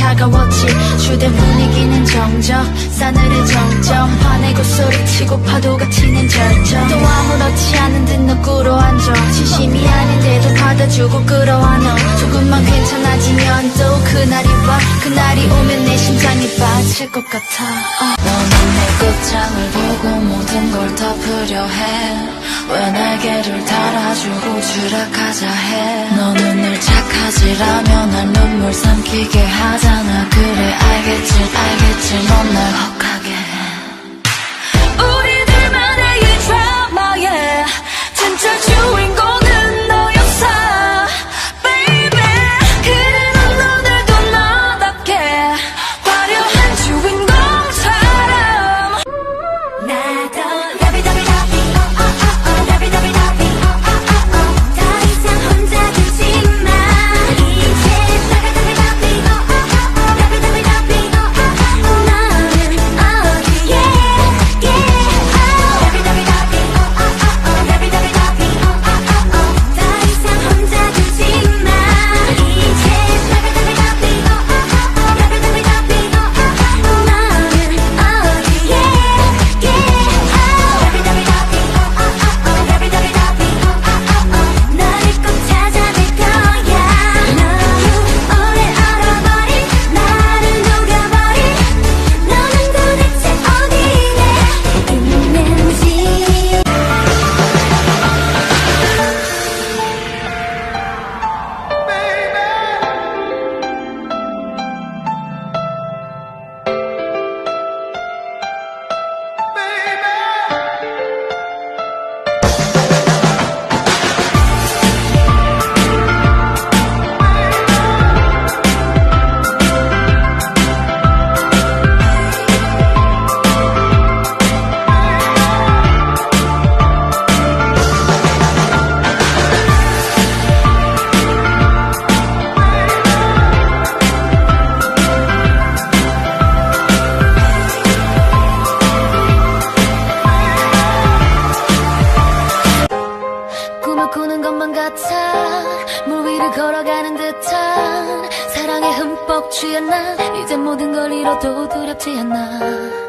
차가웠지. 주된 분위기는 정적, 싸늘해 정점. 화내고 소리치고 파도가 튀는 절정. 또 아무렇지 않은 듯 너 꿇어앉아. 진심이 아닌데도 받아주고 끌어와 너. 조금만 괜찮아지면 또 그날이 와. 그날이 오면 내 심장이 빠질 것 같아. 너는 내 끝장을 보고 모든 걸 덮으려 해. 왜 날개를 달아주고 추락하자 해. 너는 늘 착하지라면 날 눈물 삼키게 하잖아. 그래 알겠지 넌 날 혹하게 해. 우리들만의 이 드라마에 진짜 주인공은 너였어 baby. 그래 넌 오늘도 너답게 화려한 주인공처럼. 나도 러비더비더비 러비더비더비 더 이상 혼자 두지 마. 이제 러비더비더비 러비더비더비 너는 어디에 러비더비더비 러비더비더비 더 이상 혼자 두지 마. 이제 러비더비더비 러비더비더비 너는 어디에 너를 꼭 찾아낼 거야. 너무 오래 얼어버린 나를 녹여버린 너는 도대체 어디에 있는지. 꿈을 꾸는 것만 같아. 물 위를 걸어가는 듯한 사랑에 흠뻑 취한 나. 이제 모든 걸 잃어도 두렵지 않아.